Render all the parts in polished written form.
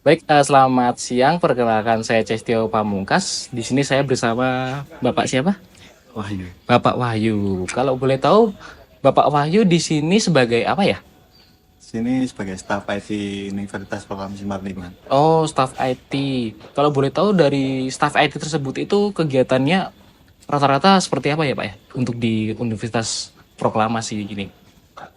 Baik, selamat siang. Perkenalkan saya Cestio Pamungkas. Di sini saya bersama Bapak siapa? Wahyu. Bapak Wahyu. Kalau boleh tahu, Bapak Wahyu di sini sebagai apa ya? Sini sebagai staf IT Universitas Proklamasi 45. Oh, staf IT. Kalau boleh tahu dari staf IT tersebut itu kegiatannya rata-rata seperti apa ya, Pak ya? Untuk di Universitas Proklamasi ini.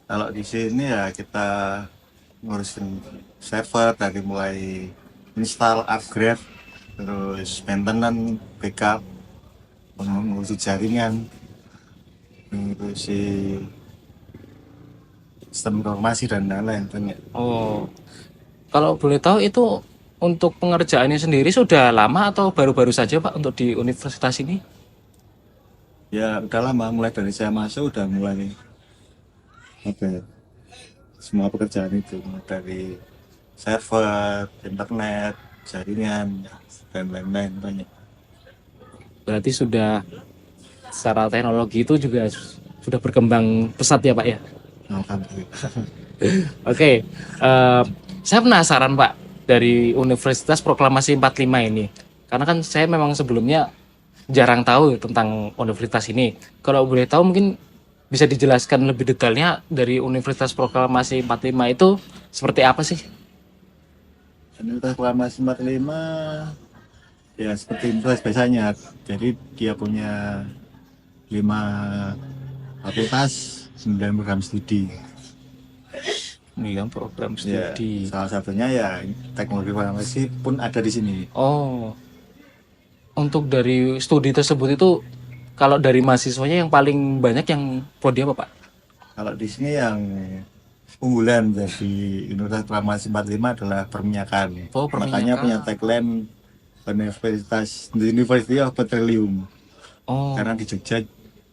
Kalau di sini ya kita ngurusin server dari mulai install, upgrade, terus maintenance, backup, ngurusi jaringan, ngurusi sistem informasi dan lain-lain. Oh, kalau boleh tahu itu untuk pengerjaannya sendiri sudah lama atau baru-baru saja, Pak, untuk di universitas ini? Ya udah lama, mulai dari saya masuk udah mulai ada semua pekerjaan itu, mulai dari server, internet, jaringan, dan lain-lain banyak. Berarti sudah secara teknologi itu juga sudah berkembang pesat ya Pak ya. Alhamdulillah. Oke, saya penasaran Pak dari Universitas Proklamasi 45 ini. Karena kan saya memang sebelumnya jarang tahu tentang universitas ini. Kalau boleh tahu mungkin bisa dijelaskan lebih detailnya dari Universitas Proklamasi 45 itu seperti apa sih? Universitas Proklamasi 45 ya seperti universitas biasanya. Jadi dia punya 5 fakultas, 9 program studi. Ini kan program Ya, studi. salah satunya ya teknologi informasi pun ada di sini. Oh, untuk dari studi tersebut itu kalau dari mahasiswanya yang paling banyak yang prodi apa Pak? Kalau di sini yang unggulan dari Universitas Proklamasi 45 adalah perminyakan. Oh, Makanya punya perminyakan. tagline Universitas The University of Petroleum. Oh, Karena di Jogja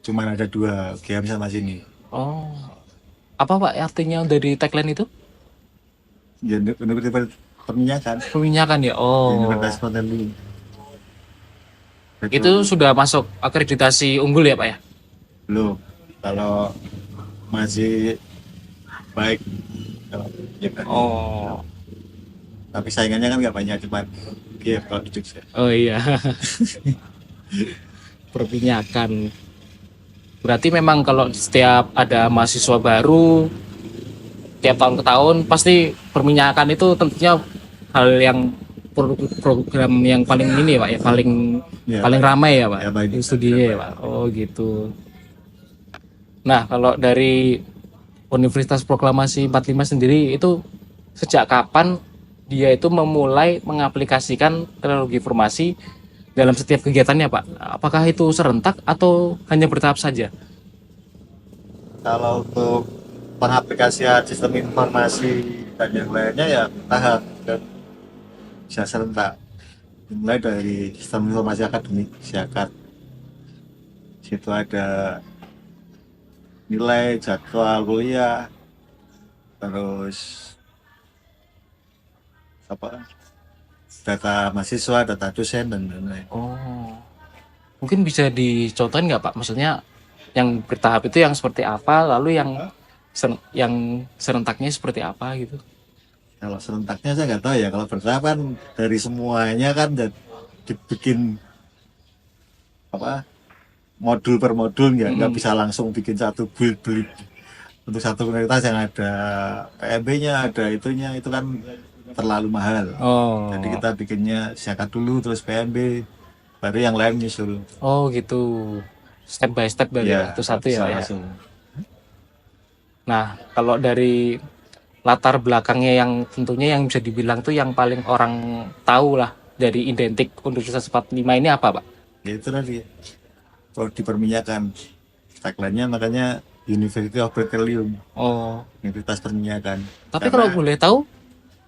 cuma ada dua, UGM sama sini. oh. Apa Pak artinya dari tagline itu? Ya, Universitas perminyakan, Perminyakan ya. Universitas Oh, Petroleum. itu Petroleum. sudah masuk akreditasi unggul ya Pak ya? Belum. Kalau masih baik, kalau ya kan. Oh, Tapi saingannya kan nggak banyak, cuma UGM kalau di Jogja. oh iya. Perminyakan. Berarti memang kalau setiap ada mahasiswa baru, tiap tahun ke tahun pasti perminyakan itu tentunya hal yang program yang paling ini ya Pak ya, paling Ya paling baik, ramai ya Pak ya baik. di studinya ya Pak. Oh gitu. Nah, kalau dari Universitas Proklamasi 45 sendiri itu sejak kapan dia itu memulai mengaplikasikan teknologi informasi dalam setiap kegiatannya Pak? Apakah itu serentak atau hanya bertahap saja? Kalau untuk pengaplikasian sistem informasi dan yang lainnya ya tahap dan bisa serentak. Mulai dari sistem informasi akademik, siakat. Situ ada nilai, jadwal kuliah, terus apa data mahasiswa, data dosen dan lain-lain. Oh, mungkin bisa dicontohin nggak Pak? Maksudnya yang bertahap itu yang seperti apa, lalu yang serentaknya seperti apa gitu? Kalau serentaknya saya nggak tahu ya. Kalau bertahap kan dari semuanya kan dibikin apa modul per modul, nggak Mm-mm. bisa langsung bikin satu build beli untuk satu universitas yang ada PMB-nya, ada itunya, itu kan terlalu mahal. Jadi Oh, kita bikinnya siakat dulu, terus PMB, baru yang lain nyusul. oh gitu. Step by step berarti ya, Ya, itu nggak satu ya bisa Pak ya. langsung. Nah, kalau dari latar belakangnya yang tentunya yang bisa dibilang tuh yang paling orang tahu lah dari identik Universitas 45 ini apa Pak? Ya itu tadi, prodi perminyakan. Tagline-nya makanya University of Petroleum, Oh, Universitas Perminyakan. tapi kalau Karena boleh tahu,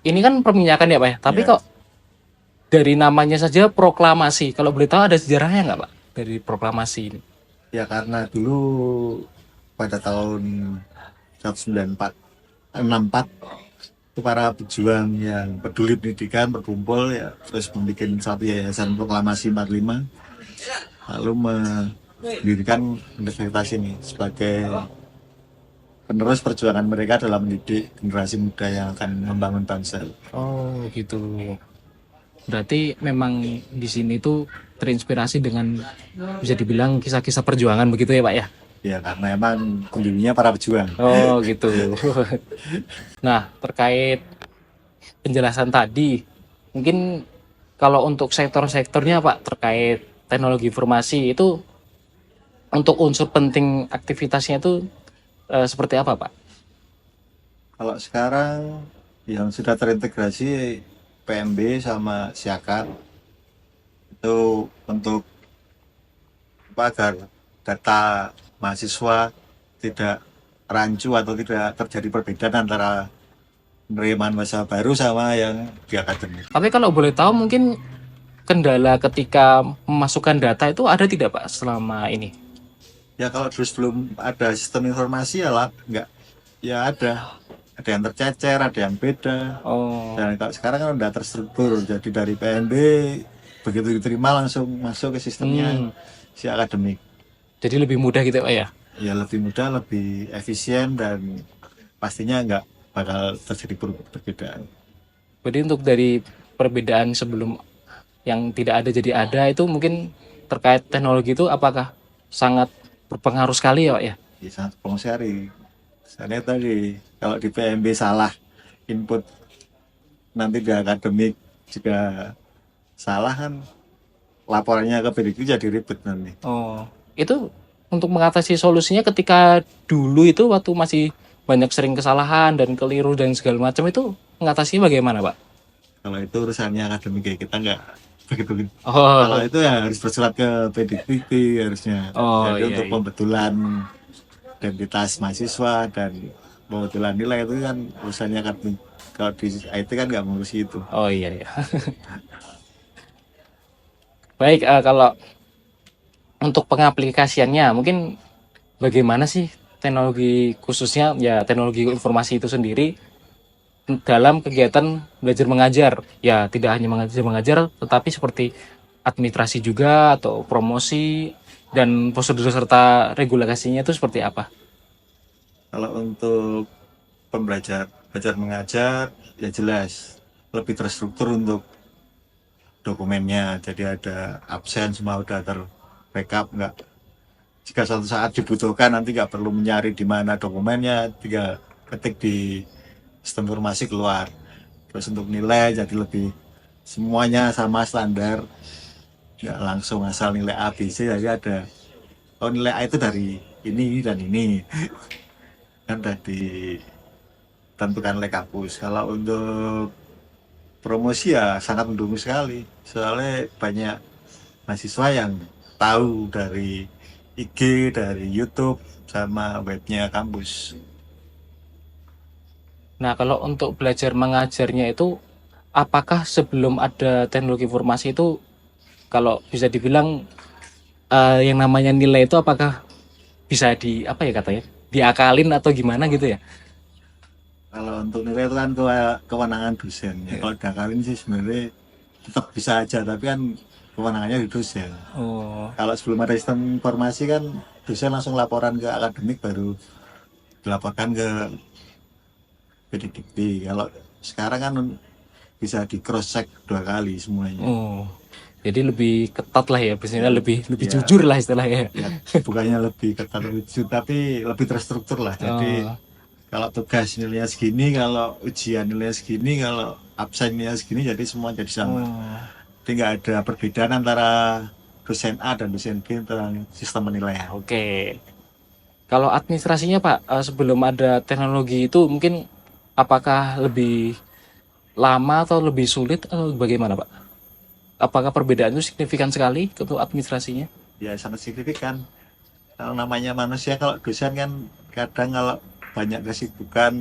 ini kan perminyakan ya Pak ya, tapi ya, kok dari namanya saja proklamasi, kalau boleh tahu ada sejarahnya nggak Pak dari proklamasi ini? ya karena dulu pada tahun 1964, 64 itu para pejuang yang peduli pendidikan berkumpul ya, terus membuat satu yayasan proklamasi 45, lalu mendirikan universitas ini sebagai penerus perjuangan mereka dalam mendidik generasi muda yang akan membangun bangsa. Oh, gitu. Berarti memang di sini tuh terinspirasi dengan bisa dibilang kisah-kisah perjuangan begitu ya, Pak ya? Ya karena emang pendirinya para pejuang. Oh, gitu. Nah, terkait penjelasan tadi, mungkin kalau untuk sektor-sektornya Pak terkait teknologi informasi itu untuk unsur penting aktivitasnya itu seperti apa Pak? Kalau sekarang yang sudah terintegrasi PMB sama Siakat itu untuk apa, agar data mahasiswa tidak rancu atau tidak terjadi perbedaan antara penerimaan mahasiswa baru sama yang di akademik. Tapi kalau boleh tahu mungkin kendala ketika memasukkan data itu ada tidak Pak selama ini? Ya kalau dulu sebelum ada sistem informasi ya lah, nggak, ya ada yang tercecer, ada yang beda. Oh, Dan kalau sekarang kan udah terstruktur, jadi dari PNB begitu diterima langsung masuk ke sistemnya hmm, si akademik. jadi lebih mudah gitu Pak ya? Ya lebih mudah, lebih efisien, dan pastinya nggak bakal terjadi perbedaan. Jadi untuk dari perbedaan sebelum yang tidak ada jadi ada itu mungkin terkait teknologi itu apakah sangat berpengaruh sekali ya Pak ya? Ya, sangat pengusaha. Saya lihat tadi kalau di PMB salah input, nanti di akademik juga salah, kan laporannya ke PDQ jadi ribet nanti. Oh, itu untuk mengatasi solusinya ketika dulu itu waktu masih banyak sering kesalahan dan keliru dan segala macam itu mengatasinya bagaimana, Pak? Kalau itu urusannya akademik ya, kita nggak begitu. Kalau Oh, itu ya harus bersurat ke PDQP harusnya. oh Jadi iya, untuk iya. pembetulan identitas mahasiswa dan pembetulan nilai itu kan urusannya akademik. Kalau di IT kan nggak mengurusi itu. Oh iya, iya. Baik, kalau untuk pengaplikasiannya mungkin bagaimana sih teknologi khususnya ya teknologi informasi itu sendiri dalam kegiatan belajar mengajar. Ya, tidak hanya mengajar tetapi seperti administrasi juga atau promosi dan prosedur serta regulasinya itu seperti apa? Kalau untuk belajar mengajar ya jelas lebih terstruktur untuk dokumennya. Jadi ada absen semua udah terbackup, nggak, jika suatu saat dibutuhkan nanti nggak perlu mencari di mana dokumennya, tinggal ketik di sistem informasi keluar. Terus untuk nilai jadi lebih, semuanya sama standar, nggak langsung asal nilai A B C. Jadi ada, oh nilai A itu dari ini dan ini, kan udah ditentukan oleh kampus. Kalau untuk promosi ya sangat mendukung sekali, soalnya banyak mahasiswa yang tahu dari IG, dari YouTube, sama webnya kampus. Nah, kalau untuk belajar mengajarnya itu apakah sebelum ada teknologi informasi itu kalau bisa dibilang yang namanya nilai itu apakah bisa di apa ya katanya diakalin atau gimana gitu ya? Kalau untuk nilai itu kan kewenangan dosen. Ya, kalau diakalin sih sebenarnya tetap bisa aja, tapi kan kewenangannya di dosen. Oh, Kalau sebelum ada sistem informasi kan dosen langsung laporan ke akademik, baru dilaporkan ke PDDB. Kalau sekarang kan bisa di cross check 2 kali semuanya. oh. Jadi lebih ketat lah ya, biasanya lebih Ya, jujur lah istilahnya. ya bukannya lebih ketat lebih jujur, tapi lebih terstruktur lah. Jadi Oh, kalau tugas nilainya segini, kalau ujian nilainya segini, kalau absen nilainya segini, jadi semua jadi sama. oh. Jadi nggak ada perbedaan antara dosen A dan dosen B tentang sistem penilaian. Oke. Kalau administrasinya Pak, sebelum ada teknologi itu mungkin apakah lebih lama atau lebih sulit atau bagaimana Pak? Apakah perbedaan itu signifikan sekali untuk administrasinya? Ya sangat signifikan. Kalau namanya manusia, kalau dosen kan kadang kalau banyak kesibukan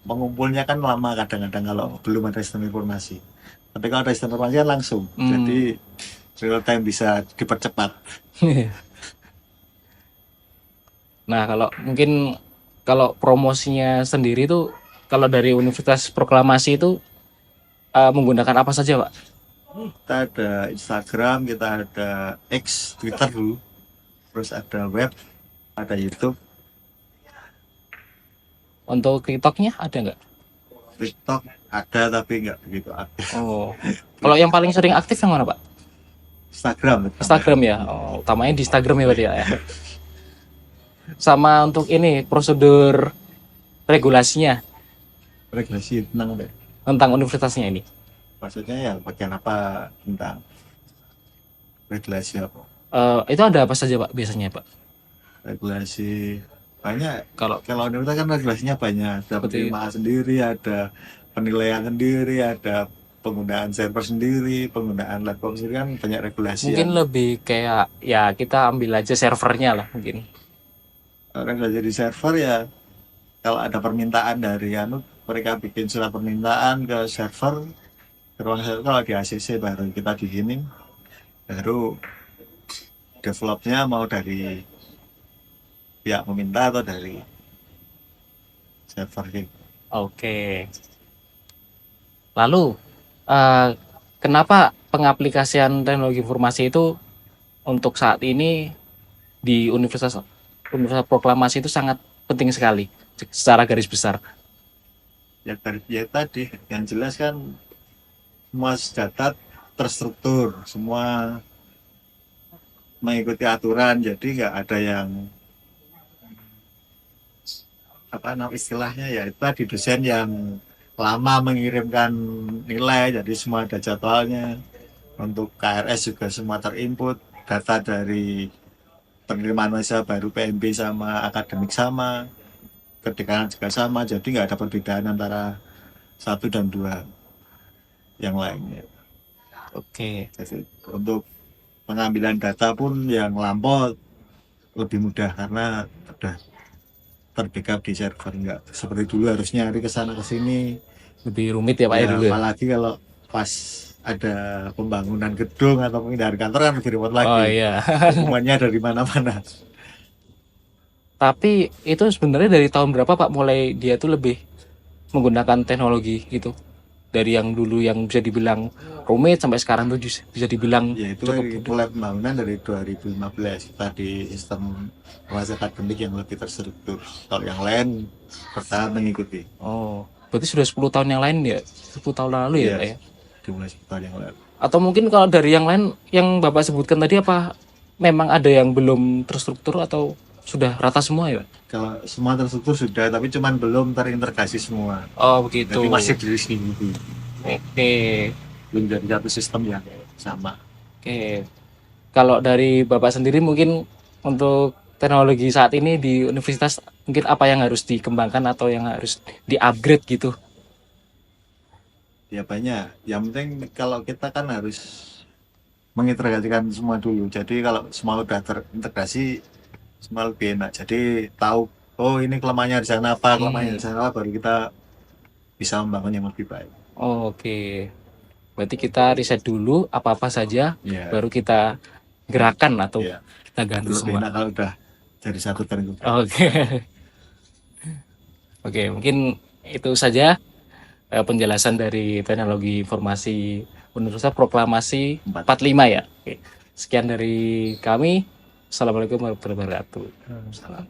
mengumpulnya kan lama, kadang-kadang kalau belum ada sistem informasi. Tapi kalau ada sistem informasi kan langsung, Hmm. jadi real time bisa dipercepat. Nah, kalau mungkin kalau promosinya sendiri itu kalau dari Universitas Proklamasi itu menggunakan apa saja Pak? Kita ada Instagram, kita ada X, Twitter dulu, terus ada web, ada YouTube. Untuk TikToknya ada nggak? TikTok ada tapi nggak begitu aktif. Oh, kalau yang paling sering aktif yang mana Pak? Instagram terutama. Instagram ya. Oh, utamanya di Instagram ya berarti ya. Sama untuk ini prosedur regulasinya Regulasi tentang apa ya? tentang universitasnya ini. Maksudnya ya bagian apa tentang regulasi apa? Itu ada apa saja Pak biasanya Pak? Regulasi banyak. Kalau Kalau universitas kan regulasinya banyak. Ada Seperti- penerimaan sendiri, ada penilaian sendiri, ada penggunaan server sendiri, penggunaan laptop sendiri, kan banyak regulasi. mungkin yang- lebih kayak ya kita ambil aja servernya lah mungkin. regulasi di server ya, kalau ada permintaan dari mereka bikin surat permintaan ke server, ke ruang server. Kalau di ACC baru kita bikinin, baru developnya mau dari pihak meminta atau dari server gitu. Oke. Lalu kenapa pengaplikasian teknologi informasi itu untuk saat ini di Universitas Proklamasi itu sangat penting sekali secara garis besar. Ya, ya tadi yang jelas kan semua data terstruktur, semua mengikuti aturan, jadi nggak ada yang apa nama istilahnya ya itu tadi dosen yang lama mengirimkan nilai, jadi semua ada jadwalnya. Untuk KRS juga semua terinput, data dari penerimaan mahasiswa baru PMB sama akademik sama, kedekanan juga sama, jadi nggak ada perbedaan antara satu dan dua yang lainnya. Oke. Jadi untuk pengambilan data pun yang lampau lebih mudah karena sudah terbackup di server, nggak seperti dulu harus nyari ke sana ke sini. Lebih rumit ya Pak ya Ya, dulu ya? apalagi kalau pas ada pembangunan gedung atau pemindahan kantor kan lebih repot Oh lagi. iya. Semuanya dari mana-mana. Tapi itu sebenarnya dari tahun berapa Pak mulai dia tuh lebih menggunakan teknologi gitu? Dari yang dulu yang bisa dibilang rumit sampai sekarang tuh bisa dibilang Ya itu cukup mulai pembangunan dari 2015 kita di sistem kelas akademik yang lebih terstruktur. Kalau yang lain bertahap mengikuti. Oh, berarti sudah 10 tahun yang lain ya? 10 tahun lalu ya, Iya. Pak ya? Dimulai sekitar yang lain. Atau mungkin kalau dari yang lain yang Bapak sebutkan tadi apa memang ada yang belum terstruktur atau sudah rata semua ya? Pak? Kalau semua terstruktur sudah, tapi cuman belum terintegrasi semua. Oh, begitu. Jadi masih dari sini. Oke. Belum jadi satu sistem yang sama. Oke. Kalau dari Bapak sendiri mungkin untuk teknologi saat ini di universitas mungkin apa yang harus dikembangkan atau yang harus di-upgrade gitu? Ya banyak. Yang penting kalau kita kan harus mengintegrasikan semua dulu. Jadi kalau semua udah terintegrasi, semua lebih enak. Jadi tahu, oh ini kelemahannya di sana apa, kelemahannya di sana apa, baru kita bisa membangun yang lebih baik. Oh, oke. Berarti kita riset dulu apa-apa saja, Ya, baru kita gerakan atau ya. kita ganti Lebih semua. enak kalau udah jadi satu terintegrasi. Oke. Oke, mungkin itu saja penjelasan dari teknologi informasi Universitas Proklamasi 45 ya. Oke. Sekian dari kami. Assalamualaikum warahmatullahi wabarakatuh. Salam.